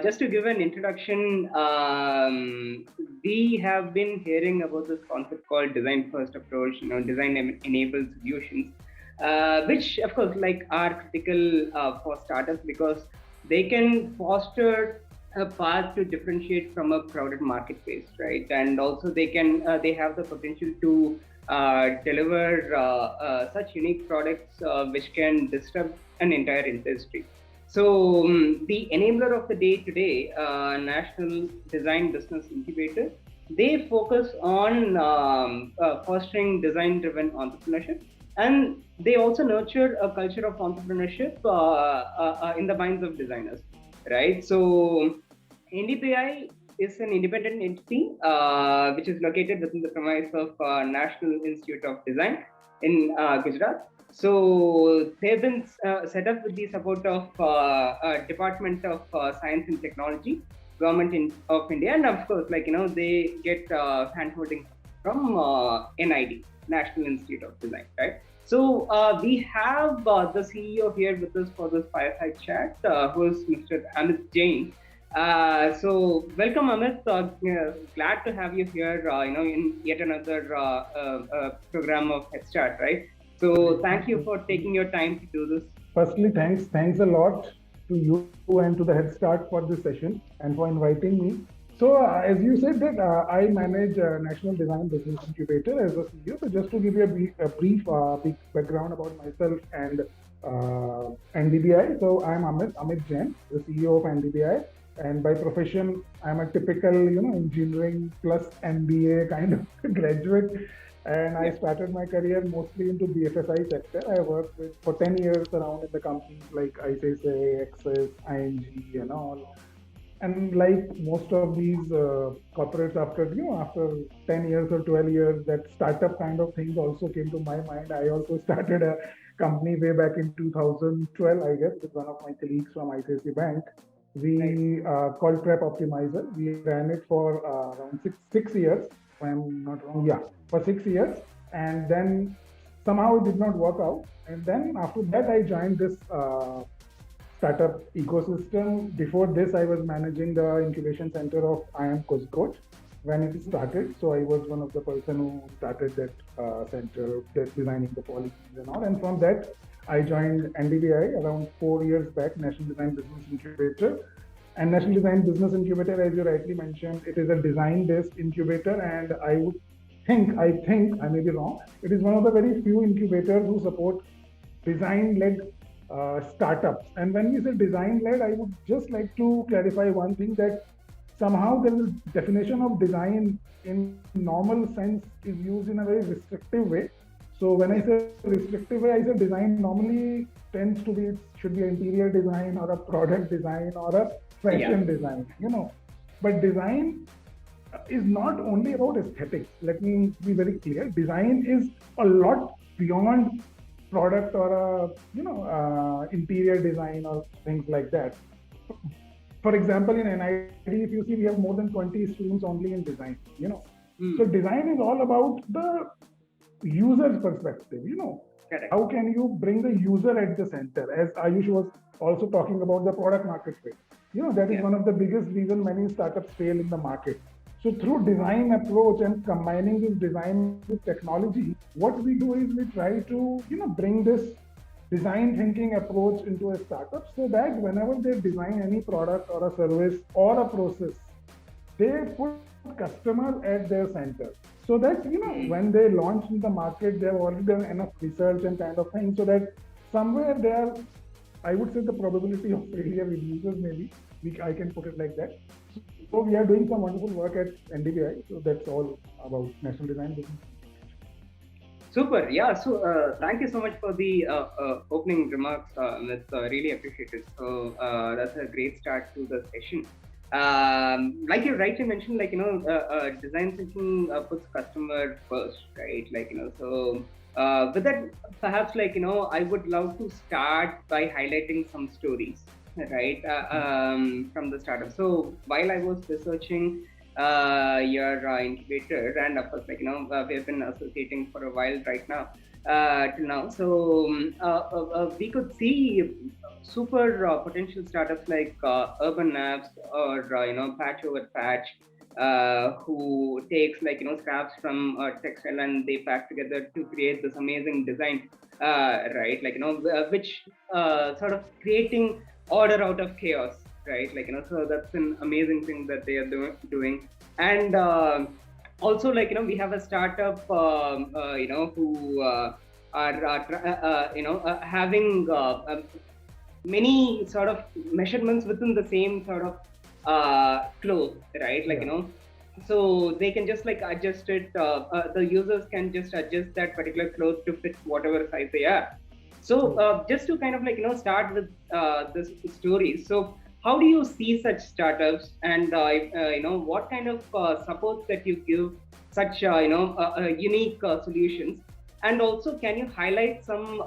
just to give an introduction, we have been hearing about this concept called design first approach, design enabled solutions, which of course like are critical for startups because they can foster a path to differentiate from a crowded marketplace, right? And also they have the potential to deliver such unique products which can disrupt an entire industry. So the enabler of the day today, National Design Business Incubator, they focus on fostering design-driven entrepreneurship, and they also nurture a culture of entrepreneurship in the minds of designers, right? So NDBI is an independent entity which is located within the premise of National Institute of Design in Gujarat. So they've been set up with the support of Department of Science and Technology, Government of India, and of course, they get handholding from NID, National Institute of Design, right? So we have the CEO here with us for this fireside chat, who is Mr. Amit Jain. So welcome, Amit. Glad to have you here. In yet another program of Headstart, right? So thank you for taking your time to do this. Firstly, thanks a lot to you and to the Headstart for this session and for inviting me. So as you said that I manage National Design Business Incubator as a CEO. So just to give you a brief background about myself and NDBI. So I'm Amit Jain, the CEO of NDBI. And by profession, I'm a typical, engineering plus MBA kind of graduate. And I started my career mostly into BFSI sector. I worked for 10 years around in the companies like ICICI, Axis, ING, and all. And like most of these corporates, after 10 years or 12 years, that startup kind of things also came to my mind. I also started a company way back in 2012, I guess, with one of my colleagues from ICICI Bank. We called Prep Optimizer. We ran it for around six years, if I'm not wrong. Yeah, for 6 years. And then somehow it did not work out. And then after that, I joined this startup ecosystem. Before this, I was managing the incubation center of IIM Coach when it started. So I was one of the person who started that center, that designing the policies and all. And from that, I joined NDBI around 4 years back, National Design Business Incubator. And National Design Business Incubator, as you rightly mentioned, it is a design-based incubator, and I may be wrong, it is one of the very few incubators who support design-led startups. And when we say design-led, I would just like to clarify one thing, that somehow the definition of design in normal sense is used in a very restrictive way. So when I say restrictive way, I say design normally tends to be, it should be interior design or a product design or a fashion design, But design is not only about aesthetics. Let me be very clear. Design is a lot beyond product or interior design or things like that. For example, in NID, if you see, we have more than 20 streams only in design, So design is all about the user's perspective, Correct. How can you bring the user at the center? As Ayush was also talking about the product market fit. That is one of the biggest reasons many startups fail in the market. So through design approach and combining this design with technology, what we do is we try to, bring this design thinking approach into a startup so that whenever they design any product or a service or a process, they put customer at their center. So that, when they launch in the market, they have already done enough research and kind of thing, so that somewhere there, I would say the probability of failure reduces, maybe. I can put it like that. So we are doing some wonderful work at NDBI. So that's all about National Design Business. Super. Yeah. So thank you so much for the opening remarks. That's really appreciated. So that's a great start to the session. Like you rightly mentioned, design thinking puts customer first, right? So with that, perhaps I would love to start by highlighting some stories, right? From the startup. So while I was researching your incubator, and of course, we have been associating for a while right now. till now. So we could see super potential startups like Urban Apps or Patch Over Patch, who takes scraps from textile and they pack together to create this amazing design, right? Which sort of creating order out of chaos, right? So that's an amazing thing that they are doing. And also, we have a startup who are having many sort of measurements within the same sort of cloth, right? So they can just adjust it. The users can just adjust that particular cloth to fit whatever size they are. So just to kind of start with this story. So how do you see such startups, and what kind of support that you give such unique solutions? And also, can you highlight some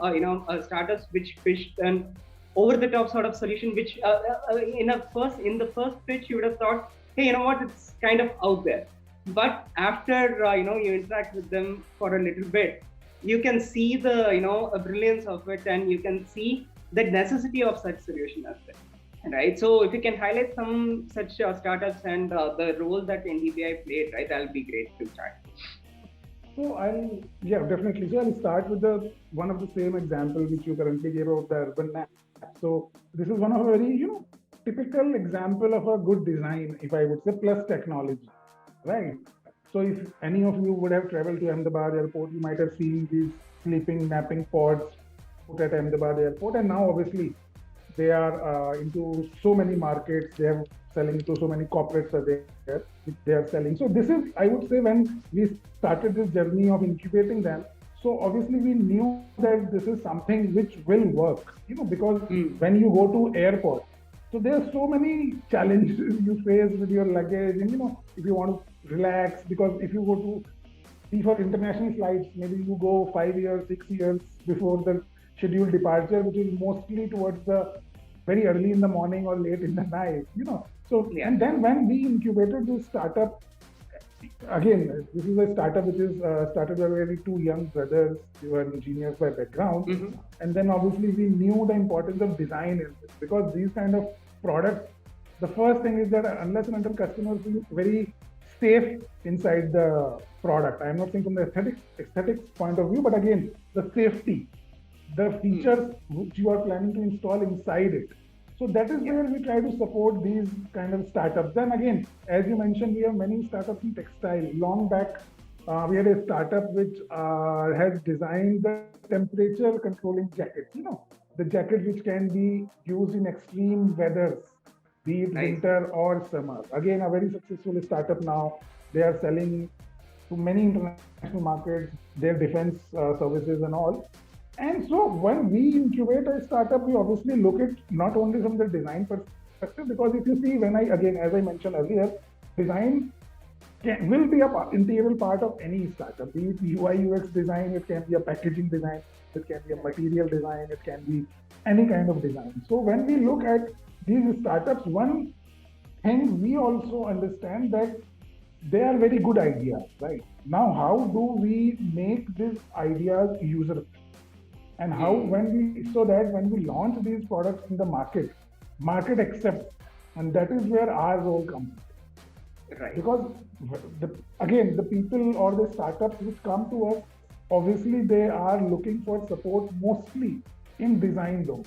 startups which pitched an over the top sort of solution, which in the first pitch you would have thought, hey, you know what, it's kind of out there, but after you interact with them for a little bit, you can see the brilliance of it, and you can see the necessity of such solution as well, right? So if you can highlight some such startups and the role that NDBI played, right, that'll be great to start. So yeah, definitely. So I'll start with the one of the same example which you currently gave out, the urban map. So this is one of a very, typical example of a good design, if I would say, plus technology, right? So if any of you would have traveled to Ahmedabad airport, you might have seen these sleeping napping pods put at Ahmedabad airport, and now obviously they are into so many markets. They are selling to so many corporates are there, which they are selling. So this is, I would say, when we started this journey of incubating them. So obviously we knew that this is something which will work, because when you go to airport, so there are so many challenges you face with your luggage, and if you want to relax, because if you go to see for international flights, maybe you go 5 years, 6 years before the scheduled departure, which is mostly towards the very early in the morning or late in the night. So, Yeah. and then when we incubated this startup, again, this is a startup which is started by very two young brothers who were engineers by background. And then obviously we knew the importance of design in this, because these kind of products, the first thing is that unless and until customers feel very safe inside the product, I'm not saying from the aesthetics point of view, but again, the safety, the features which you are planning to install inside it. So that is where we try to support these kind of startups. Then again, as you mentioned, we have many startups in textile. Long back, we had a startup which has designed the temperature controlling jackets. The jacket which can be used in extreme weathers, be it winter or summer. Again, a very successful startup now. They are selling to many international markets, their defense services and all. And so when we incubate a startup, we obviously look at not only from the design perspective, because if you see, as I mentioned earlier, design will be an integral part of any startup. Be it UI UX design, it can be a packaging design, it can be a material design, it can be any kind of design. So when we look at these startups, one thing we also understand that they are very good ideas, right? Now, how do we make these ideas user, and how so that when we launch these products in the market accepts, and that is where our role comes. Right. Because again, the people or the startups which come to us, obviously they are looking for support mostly in design though,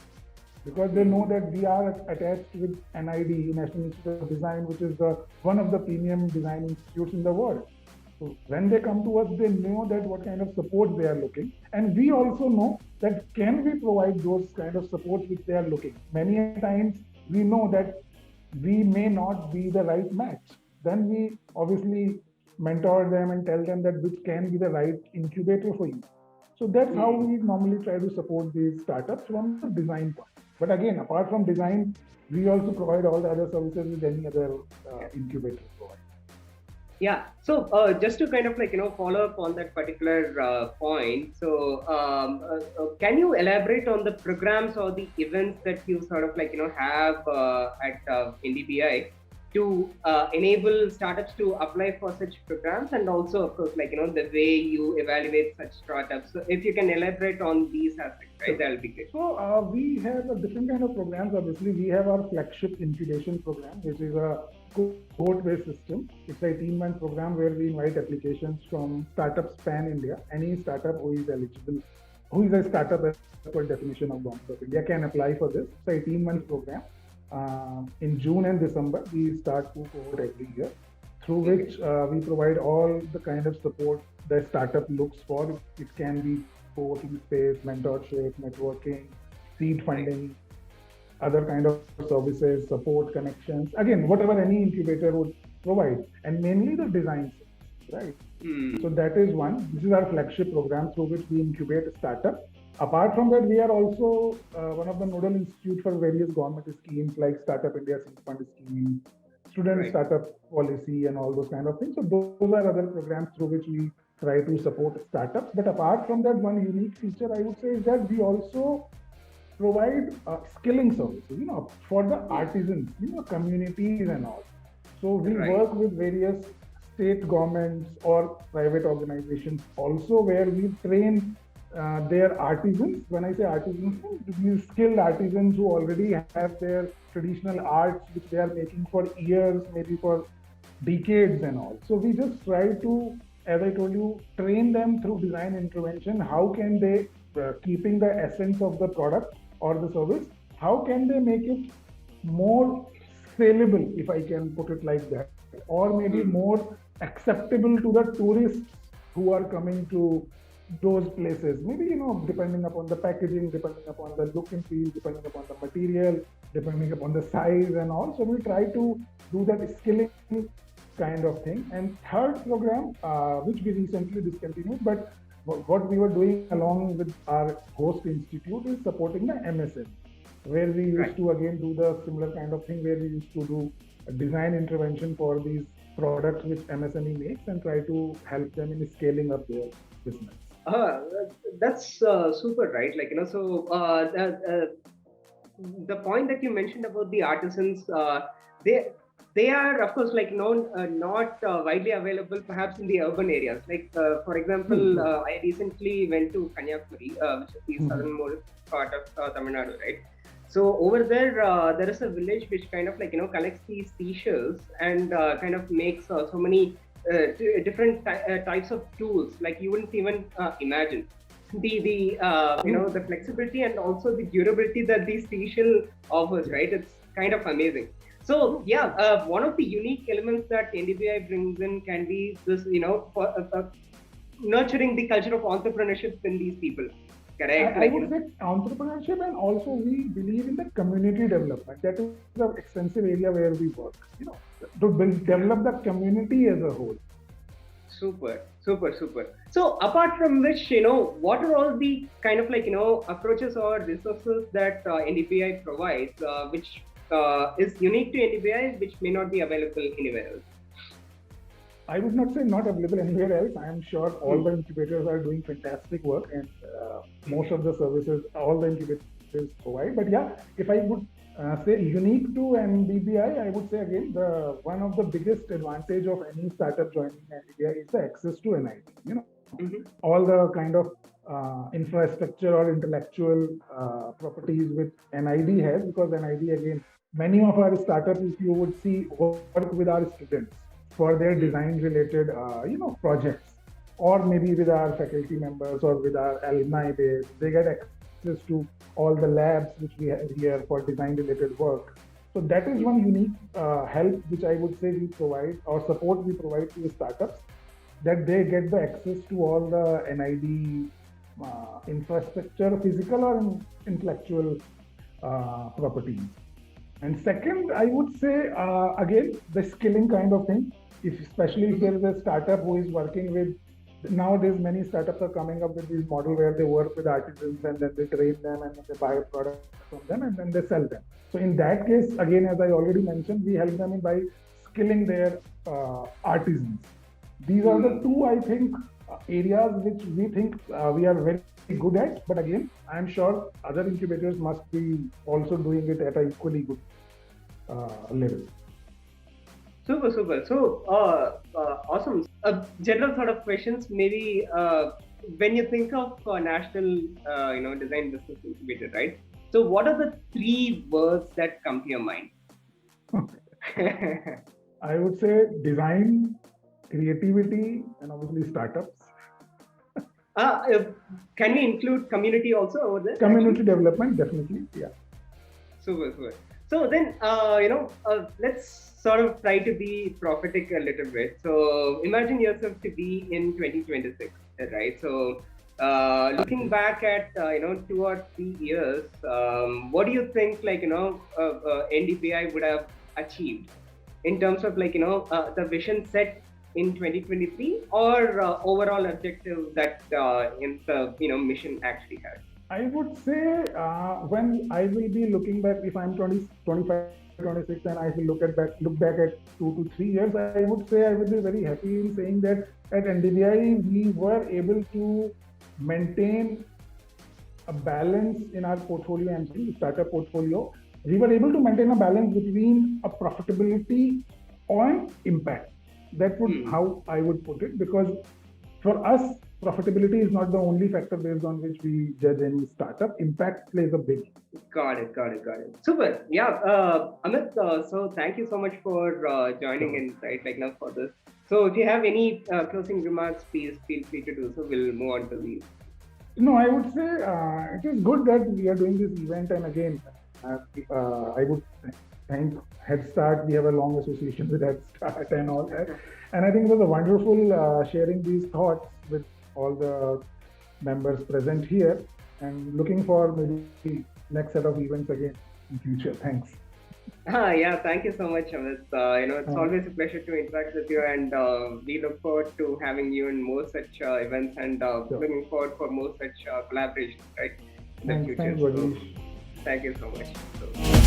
because they know that we are attached with NID, National Institute of Design, which is one of the premium design institutes in the world. So when they come to us, they know that what kind of support they are looking. And we also know that can we provide those kind of support which they are looking. Many times we know that we may not be the right match. Then we obviously mentor them and tell them that which can be the right incubator for you. So that's how we normally try to support these startups from the design point. But again, apart from design, we also provide all the other services with any other incubator provider. Yeah. So just to kind of follow up on that particular point. So can you elaborate on the programs or the events that you sort of have at NDBI? to enable startups to apply for such programs, and also of course the way you evaluate such startups. So if you can elaborate on these aspects, right, Sure. that'll be great. So we have a different kind of programs. Obviously, we have our flagship incubation program, which is a cohort-based system. It's a 18-month program where we invite applications from startups pan India. Any startup who is eligible, who is a startup as per definition of Government of India, can apply for this. It's a 18-month program. In June and December, we start two cohort every year, through which we provide all the kind of support the startup looks for. It can be co-working space, mentorship, networking, seed funding, other kind of services, support, connections. Again, whatever any incubator would provide, and mainly the design, right? So that is one. This is our flagship program through which we incubate a startup. Apart from that, we are also one of the nodal institute for various government schemes like Startup India Seed Fund scheme, student Right. startup policy, and all those kind of things. So those are other programs through which we try to support startups. But apart from that, one unique feature I would say is that we also provide skilling services, for the artisans, communities and all. So we Right. work with various state governments or private organizations also, where we train their artisans. When I say artisans, these skilled artisans who already have their traditional arts which they are making for years, maybe for decades and all. So we just try to, as I told you, train them through design intervention. How can they, keeping the essence of the product or the service, how can they make it more saleable, if I can put it like that, or maybe more acceptable to the tourists who are coming to those places. Maybe, depending upon the packaging, depending upon the look and feel, depending upon the material, depending upon the size and all. So we try to do that skilling kind of thing. And third program, which we recently discontinued, but what we were doing along with our host institute is supporting the MSN, where we used Right. to again do the similar kind of thing, where we used to do a design intervention for these products which MSME makes and try to help them in scaling up their business. That's super, right? The point that you mentioned about the artisans, they they are of course not widely available perhaps in the urban areas. For example, I recently went to Kanyakumari, which is the southernmost part of Tamil Nadu, right? So over there, there is a village which kind of collects these seashells and kind of makes so many different types of tools like you wouldn't even imagine. The flexibility and also the durability that the seashell offers, right? It's kind of amazing. So yeah, one of the unique elements that NDBI brings in can be this, nurturing the culture of entrepreneurship in these people. Correct? I would say entrepreneurship, and also we believe in the community development. That is an extensive area where we work, to develop the community as a whole. Super, super, super. So apart from which, what are all the kind of approaches or resources that NDBI provides, which is unique to NDBI, which may not be available anywhere else? I would not say not available anywhere else. I am sure all the incubators are doing fantastic work, and most of the services all the incubators provide. But yeah, if I would say unique to NDBI, I would say again, the one of the biggest advantage of any startup joining NDBI is the access to NID. All the kind of infrastructure or intellectual properties which NID has, because NID, again, many of our startups, if you would see, work with our students for their design related projects, or maybe with our faculty members or with our alumni base. They get access to all the labs which we have here for design related work. So that is one unique help which I would say we provide, or support we provide to the startups, that they get the access to all the NID infrastructure, physical or intellectual properties. And second, I would say, again, the skilling kind of thing. Especially if there is a startup who is working with, nowadays many startups are coming up with this model where they work with artisans and then they train them and then they buy a product from them and then they sell them. So in that case, again, as I already mentioned, we help them by skilling their artisans. These are the two, I think, areas which we think we are very good at. But again, I am sure other incubators must be also doing it at an equally good level. Super, super. So, awesome. General sort of questions. Maybe when you think of National, Design Business Incubator, right? So, what are the three words that come to your mind? I would say design, creativity, and obviously startups. Can we include community also over there? Community development, definitely. Yeah. Super, super. So then, let's sort of try to be prophetic a little bit. So imagine yourself to be in 2026, right? So looking back at 2 or 3 years, what do you think NDBI would have achieved in terms of the vision set in 2023 or overall objective that in the mission actually had? I would say when I will be looking back, if I'm 20, 25, 26, and I will look back at 2 to 3 years, I would say I will be very happy in saying that at NDBI we were able to maintain a balance in our portfolio and startup portfolio. We were able to maintain a balance between a profitability and impact. That would how I would put it, because for us, profitability is not the only factor based on which we judge any startup. Impact plays a big. Got it. Super. Yeah, Amit. So thank you so much for joining in, right? Like now for this. So if you have any closing remarks, please feel free to do so. We'll move on to these. No, I would say it is good that we are doing this event, and again, I would thank Headstart. We have a long association with Headstart and all that, and I think it was a wonderful sharing these thoughts with all the members present here, and looking for maybe next set of events again in future. Thanks. Yeah, thank you so much, Amit. It's always a pleasure to interact with you, and we look forward to having you in more such events, and looking forward for more such collaborations, right, in the future. Thanks, so, thank you so much. So,